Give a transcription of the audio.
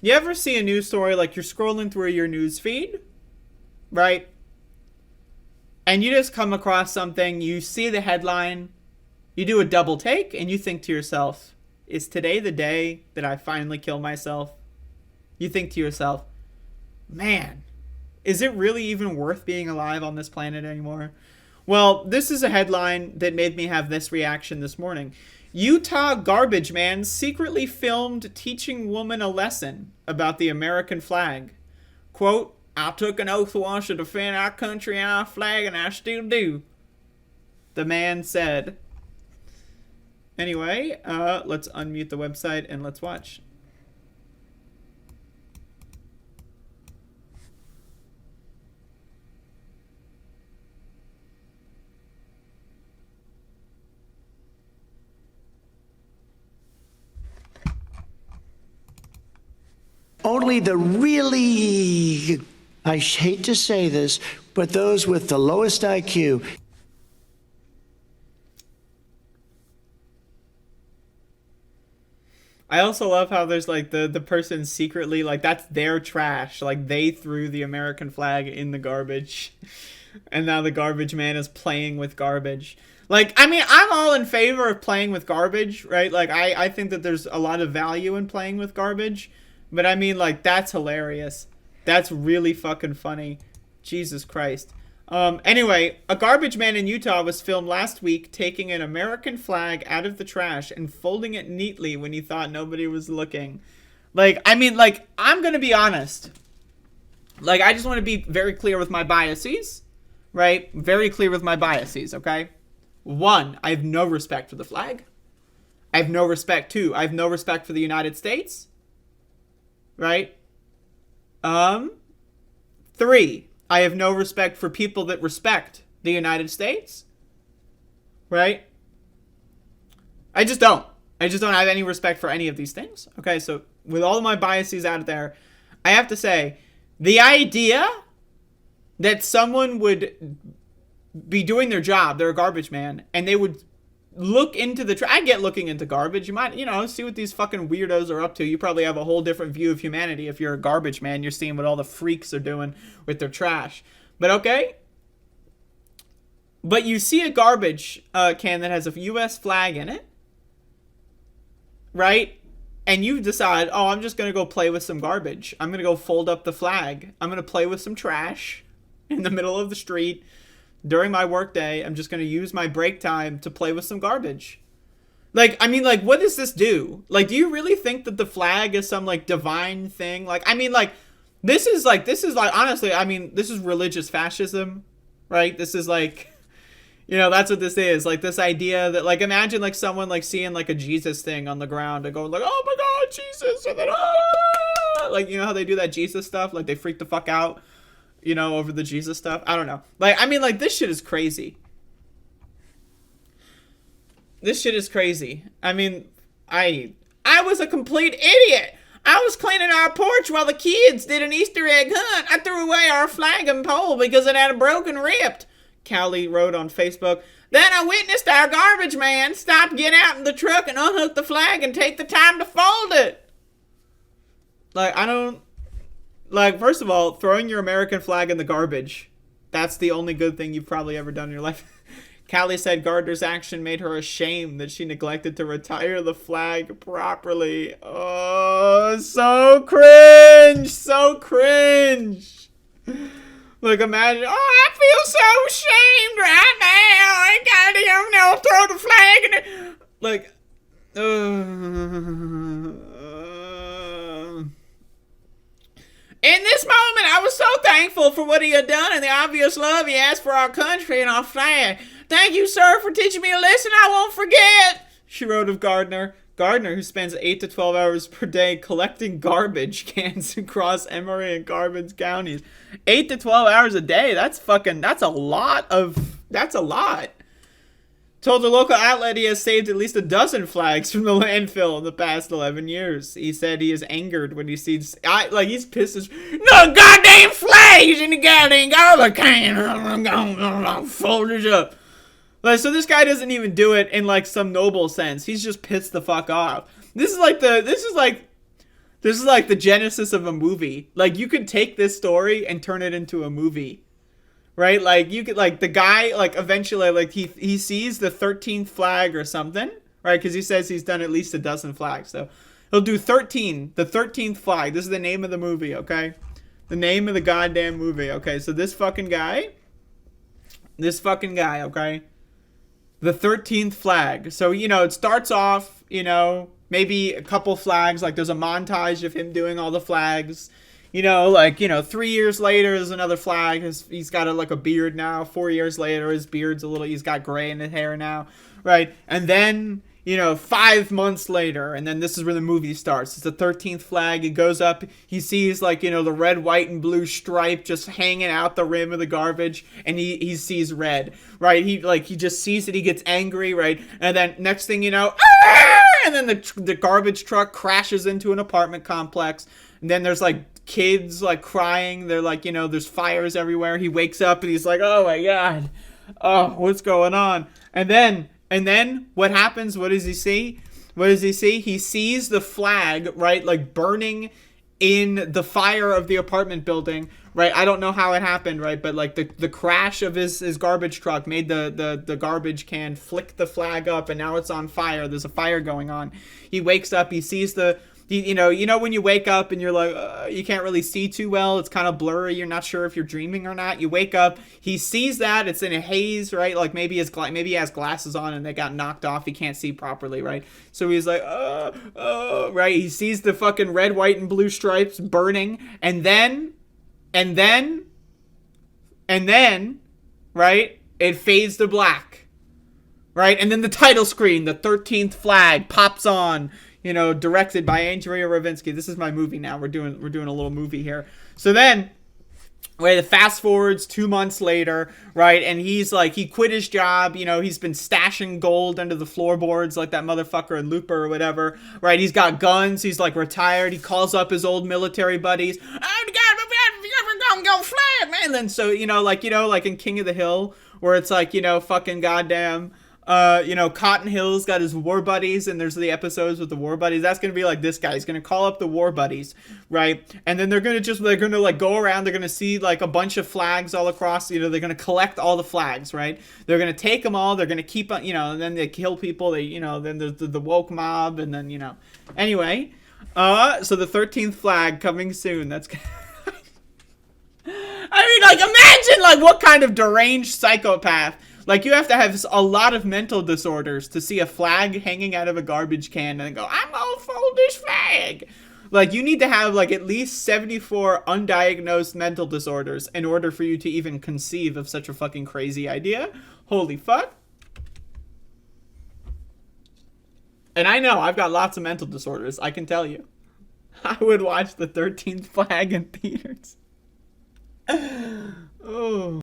You ever see a news story, like you're scrolling through your news feed, right? And you just come across something, you see the headline, you do a double take, and you think to yourself, is today the day that I finally kill myself? You think to yourself, man, is it really even worth being alive on this planet anymore? Well, this is a headline that made me have this reaction this morning. Utah garbage man secretly filmed teaching woman a lesson about the American flag. Quote, I took an oath once to defend our country and our flag, and I still do. The man said. Anyway, let's unmute the website and let's watch. Only the really, I hate to say this, but those with the lowest IQ. I also love how there's like the person secretly, like that's their trash. Like they threw the American flag in the garbage. And now the garbage man is playing with garbage. Like, I mean, I'm all in favor of playing with garbage, right? Like, I think that there's a lot of value in playing with garbage. But I mean, like, that's hilarious. That's really fucking funny. Jesus Christ. Anyway, a garbage man in Utah was filmed last week taking an American flag out of the trash and folding it neatly when he thought nobody was looking. Like, I mean, like, I'm gonna be honest. Like, I just want to be very clear with my biases, right? Very clear with my biases, okay? One, I have no respect for the flag. I have no respect, two, I have no respect for the United States. Right? Three, I have no respect for people that respect the United States. Right? I just don't. I just don't have any respect for any of these things. Okay, so with all of my biases out there, I have to say, the idea that someone would be doing their job, they're a garbage man, and they would look into the I get looking into garbage. You might, see what these fucking weirdos are up to. You probably have a whole different view of humanity if you're a garbage man. You're seeing what all the freaks are doing with their trash. But okay. But you see a garbage can that has a U.S. flag in it, right? And you decide, oh, I'm just going to go play with some garbage. I'm going to go fold up the flag. I'm going to play with some trash in the middle of the street. During my workday, I'm just going to use my break time to play with some garbage. Like, I mean, like, what does this do? Like, do you really think that the flag is some, like, divine thing? Like, I mean, like, this is, honestly, I mean, this is religious fascism, right? This is, like, that's what this is. Like, this idea that, like, imagine, like, someone, like, seeing, like, a Jesus thing on the ground and going, like, oh, my God, Jesus, and then, ah! Like, you know how they do that Jesus stuff? Like, they freak the fuck out. Over the Jesus stuff. I don't know. Like, I mean, like, this shit is crazy. This shit is crazy. I mean, I was a complete idiot. I was cleaning our porch while the kids did an Easter egg hunt. I threw away our flag and pole because it had a broken rip. Callie wrote on Facebook. Then I witnessed our garbage man stop, get out in the truck, and unhook the flag and take the time to fold it. Like, I don't... Like, first of all, throwing your American flag in the garbage. That's the only good thing you've probably ever done in your life. Callie said Gardner's action made her ashamed that she neglected to retire the flag properly. Oh, so cringe! So cringe! Like, imagine, oh, I feel so ashamed right now. I gotta, throw the flag in it. Like, in this moment, I was so thankful for what he had done and the obvious love he has for our country and our flag. Thank you, sir, for teaching me a lesson I won't forget, she wrote of Gardner. Gardner, who spends 8 to 12 hours per day collecting garbage cans across Emory and Carbon counties. 8 to 12 hours a day, that's a lot. Told the local outlet he has saved at least a dozen flags from the landfill in the past 11 years. He said he is angered when he sees... he's pissed. No goddamn flags in the goddamn garbage can. I'm fold it up. Like, so this guy doesn't even do it in, like, some noble sense. He's just pissed the fuck off. This is like This is like the genesis of a movie. Like, you could take this story and turn it into a movie. Right? Like, you could, like, the guy, like, eventually, like, he sees the 13th flag or something, right? Because he says he's done at least a dozen flags. So he'll do 13, the 13th flag. This is the name of the movie, okay? The name of the goddamn movie, okay? So this fucking guy, okay? The 13th flag. So, you know, it starts off, you know, maybe a couple flags. Like, there's a montage of him doing all the flags. You know, like, you know, 3 years later, there's another flag. He's got like a beard now. 4 years later, his beard's a little, he's got gray in his hair now. Right? And then, you know, 5 months later, and then this is where the movie starts. It's the 13th flag. It goes up. He sees, like, you know, the red, white, and blue stripe just hanging out the rim of the garbage, and he sees red, right? He just sees it. He gets angry, right? And then next thing you know, and then the garbage truck crashes into an apartment complex. And then there's, like, kids, like, crying. They're like, you know, there's fires everywhere. He wakes up and he's like, oh my god, oh, what's going on? And then what happens? What does he see? He sees the flag, right, like, burning in the fire of the apartment building, right? I don't know how it happened, right? But, like, the crash of his garbage truck made the garbage can flick the flag up, and now it's on fire. There's a fire going on. He wakes up. He sees you know when you wake up and you're like, you can't really see too well. It's kind of blurry. You're not sure if you're dreaming or not. You wake up. He sees that. It's in a haze, right? Like, maybe he has glasses on and they got knocked off. He can't see properly, right? So he's like, right? He sees the fucking red, white, and blue stripes burning. And then, right? It fades to black. Right? And then the title screen, the 13th flag, pops on. You know, directed by Andrea Rovenski. This is my movie now. We're doing a little movie here. So then, wait, fast forwards 2 months later, right? And he's like, he quit his job. You know, he's been stashing gold under the floorboards like that motherfucker in Looper or whatever, right? He's got guns. He's like retired. He calls up his old military buddies. Oh, God, I'm gonna fly, man. And then so, you know, like in King of the Hill, where it's like, you know, fucking goddamn. You know, Cotton Hill's got his war buddies, and there's the episodes with the war buddies. That's gonna be like this guy. He's gonna call up the war buddies, right? And then they're gonna like go around. They're gonna see like a bunch of flags all across. You know, they're gonna collect all the flags, right? They're gonna take them all. They're gonna keep on, you know, and then they kill people. They, you know, then there's the woke mob, and then, you know, anyway. So the 13th flag coming soon. That's. I mean, like, imagine like what kind of deranged psychopath. Like, you have to have a lot of mental disorders to see a flag hanging out of a garbage can and go, I'm gonna fold this flag. Like, you need to have, like, at least 74 undiagnosed mental disorders in order for you to even conceive of such a fucking crazy idea. Holy fuck. And I know, I've got lots of mental disorders, I can tell you. I would watch the 13th flag in theaters. Oh.